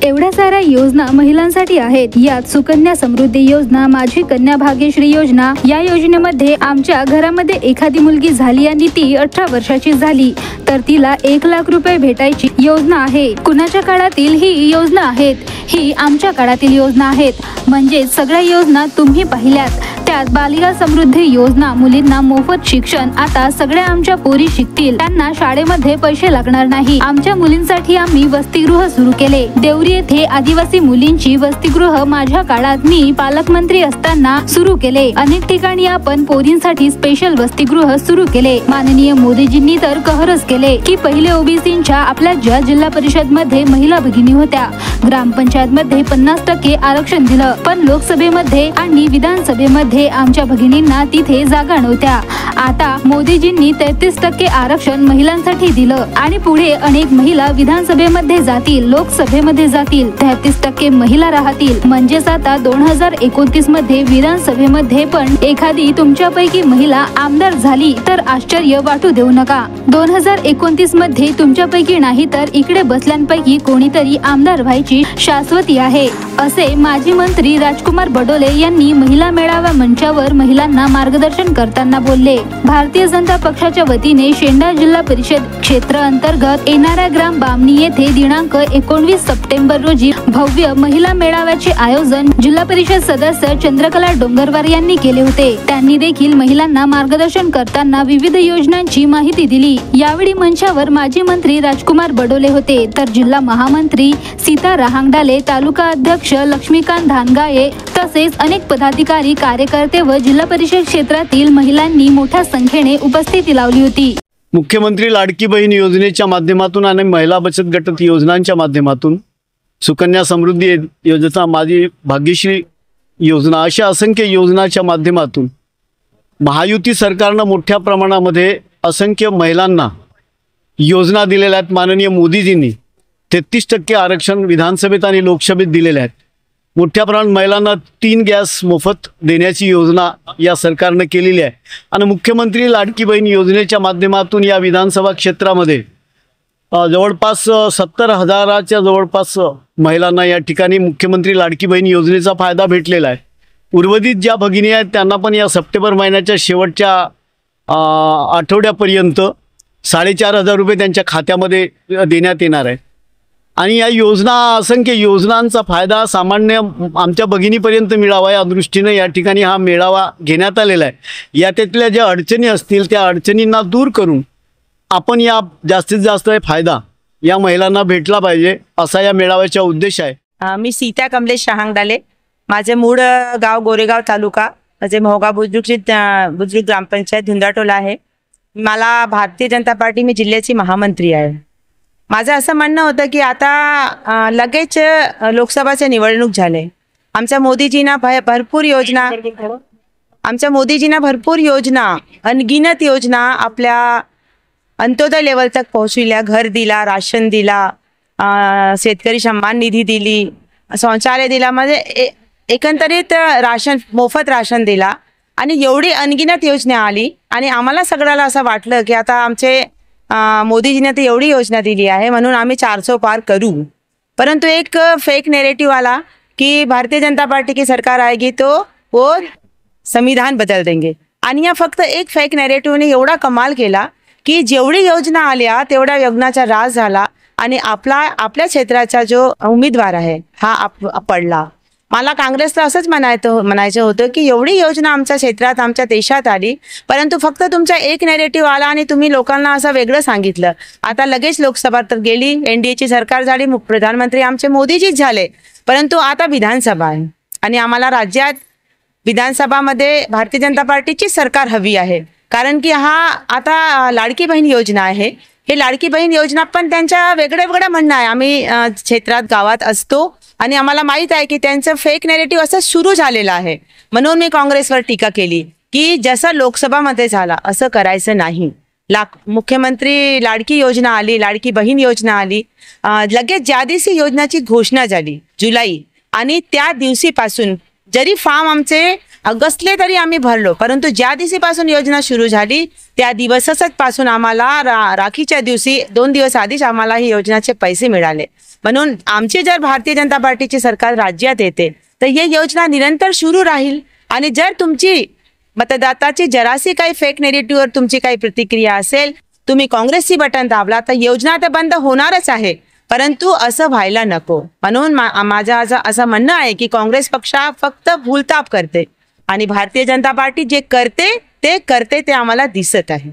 एवढ्या साऱ्या योजना महिलांसाठी आहेत। यात सुकन्या समृद्धी योजना, माझी कन्या भाग्यश्री योजना। या योजनेमध्ये आमच्या घरामध्ये एखादी मुलगी झाली आणि ती 18 वर्षाची झाली तर तिला 1 लाख रुपये भेटायची योजना आहे। कुणाच्या काळातील ही योजना आहेत? ही आमच्या काळातील योजना आहेत। म्हणजे सगळ्या योजना तुम्ही पाहिल्यात। त्यात बालिका समृद्धी योजना, मुलींना मोफत शिक्षण। आता सगळ्या आमच्या पोरी शिकतील, त्यांना शाळेमध्ये पैसे लागणार नाही। आमच्या मुलींसाठी आम्ही वसतिगृह सुरू केले। देवरी येथे आदिवासी मुलींची वसतिगृह माझ्या काळात मी पालकमंत्री असताना सुरू केले। अनेक ठिकाणी आपण पोरींसाठी स्पेशल वसतिगृह सुरू केले। माननीय मोदीजींनी तर कहरच केले की पहिले ओबीसींच्या आपल्या ज्या जिल्हा परिषद मध्ये महिला भगिनी होत्या, ग्रामपंचायत मध्ये 50% आरक्षण दिलं, पण लोकसभेमध्ये आणि विधानसभेमध्ये आमच्या भगिनींना तिथे जागा नव्हत्या। आता मोदीजींनी 33% आरक्षण महिलांसाठी दिलं आणि पुढे अनेक महिला विधानसभेमध्ये जातील, लोकसभेमध्ये जातील, 33% महिला राहतील। म्हणजेच आता 2029 मध्ये विधानसभेमध्ये पण एखादी तुमच्यापैकी महिला आमदार झाली तर आश्चर्य वाटू देऊ नका। 2029 मध्ये तुमच्यापैकी नाही तर इकडे बसल्यांपैकी कोणीतरी आमदार व्हायची शाश्वती आहे, असे माजी मंत्री राजकुमार बडोले यांनी महिला मेळावा मंचावर महिलांना मार्गदर्शन करताना बोलले। भारतीय जनता पक्षाच्या वतीने शेंडा जिल्हा परिषद क्षेत्र अंतर्गत येणाऱ्या ग्राम बामणी येथे दिनांक 19 सप्टेंबर रोजी भव्य महिला मेळाव्याचे आयोजन जिल्हा परिषद सदस्य चंद्रकला डोंगरवार यांनी केले होते। त्यांनी देखील महिलांना मार्गदर्शन करताना विविध योजनांची माहिती दिली। यावेळी मंचावर माजी मंत्री राजकुमार बडोले होते, तर जिल्हा महामंत्री सीता रहांगडाले, तालुका अध्यक्ष लक्ष्मीकांत धानगाये तसेच अनेक पदाधिकारी, कार्यकर्ते व जिल्हा परिषद क्षेत्रातील महिलांनी मोठ्या संख्येने उपस्थिती लावली होती। मुख्यमंत्री लाडकी बहीण योजनेच्या माध्यमातून आणि महिला बचत गट योजनांच्या माध्यमातून सुकन्या समृद्धी योजना, माझी भाग्यश्री योजना अशा असंख्य योजनांच्या माध्यमातून महायुती सरकारनं मोठ्या प्रमाणामध्ये असंख्य महिलांना योजना दिलेल्या आहेत। माननीय मोदीजींनी 33% आरक्षण विधानसभेत आणि लोकसभेत दिलेले आहेत। मोठ्या प्रमाणात महिलांना 3 गॅस मोफत देण्याची योजना या सरकारने केलेली आहे आणि मुख्यमंत्री लाडकी बहीण योजनेच्या माध्यमातून या विधानसभा क्षेत्रामध्ये जवळपास 70,000च्या जवळपास महिलांना या ठिकाणी मुख्यमंत्री लाडकी बहीण योजनेचा फायदा भेटलेला आहे। उर्वरित ज्या भगिनी आहेत त्यांना पण या सप्टेंबर महिन्याच्या शेवटच्या आठवड्यापर्यंत 4,500 रुपये त्यांच्या खात्यामध्ये देण्यात येणार आहे आणि या योजना, असंख्य योजनांचा फायदा सामान्य आमच्या भगिनीपर्यंत मिळावा या दृष्टीने या ठिकाणी हा मेळावा घेण्यात आलेला आहे। यातल्या ज्या अडचणी असतील त्या अडचणींना दूर करून आपण या जास्तीत जास्त फायदा या महिलांना भेटला पाहिजे, असा या मेळाव्याचा उद्देश आहे। मी सीता कमलेश रहांगडाले, माझे मूळ गाव गोरेगाव तालुका, माझे मोहगाव बुद्रुक ग्रामपंचायत धुंदाटोला आहे। मला भारतीय जनता पार्टी मी जिल्ह्याची महामंत्री आहे। माझं असं म्हणणं होतं की आता लगेच लोकसभाचे निवडणूक झाले, आमच्या मोदीजींना भरपूर योजना अनगिनत योजना आपल्या अंत्योदय लेवल तक पोहोचविल्या। घर दिला, राशन दिला, शेतकरी सन्मान निधी दिली, शौचालय दिला, म्हणजे एकंदरीत राशन, मोफत राशन दिला आणि एवढी अनगिनत योजना आली आणि आम्हाला सगळ्याला असं वाटलं की आता आमचे मोदीजीने तर एवढी योजना दिली आहे म्हणून आम्ही 400 पार करू। परंतु एक फेक नैरेटिव आला कि भारतीय जनता पार्टी की सरकार आएगी तो वो संविधान बदल देंगे आणि या फक्त एक फेक नैरेटिवने एवढा कमाल केला की जेवढी योजना आल्या तेवढ्या योजनाचा राज झाला आणि आपल्या क्षेत्राचा जो उमेदवार आहे हा पडला। मला काँग्रेसला असंच म्हणायचं होतं की एवढी योजना आमच्या क्षेत्रात, आमच्या देशात आली, परंतु फक्त तुमचा एक नॅरेटिव्ह आला आणि तुम्ही लोकांना असं वेगळं सांगितलं। आता लगेच लोकसभा तर गेली, एनडीएची सरकार झाली, प्रधानमंत्री आमचे मोदीजीच झाले, परंतु आता विधानसभा आहे आणि आम्हाला राज्यात विधानसभामध्ये भारतीय जनता पार्टीची सरकार हवी आहे। कारण की हा आता लाडकी बहीण योजना आहे, हे लाडकी बहीण योजना पण त्यांच्या वेगळं म्हणणं आहे। आम्ही क्षेत्रात, गावात असतो आणि आम्हाला माहित आहे की त्यांचं फेक नॅरेटिव्ह असं सुरू झालेलं आहे। म्हणून मी काँग्रेसवर टीका केली की जसं लोकसभामध्ये झाला असं करायचं नाही। मुख्यमंत्री लाडकी योजना आली, लाडकी बहीण योजना आली, लगेच ज्या दिवशी योजनाची घोषणा झाली जुलै आणि त्या दिवशीपासून जरी फॉर्म आमचे ऑगस्टले तरी आम्ही भरलो, परंतु ज्या दिवशीपासून योजना सुरू झाली त्या दिवसच पासून आम्हाला राखीच्या दिवशी 2 दिवस आधीच आम्हाला ही योजनाचे पैसे मिळाले. म्हणून आमची जर भारतीय जनता पार्टीची सरकार राज्यात येते तर ही योजना निरंतर सुरू राहील. आणि जर तुमची मतदाताची जरासी काही फेक नेरेटिव्हवर तुमची काही प्रतिक्रिया असेल, तुम्ही काँग्रेसची बटन दाबला तर योजना तर बंद होणारच आहे, परंतु असं व्हायला नको. म्हणून माझं असं म्हणणं आहे की काँग्रेस पक्ष फक्त भूलताप करते आणि भारतीय जनता पार्टी जे करते ते आम्हाला दिसत आहे.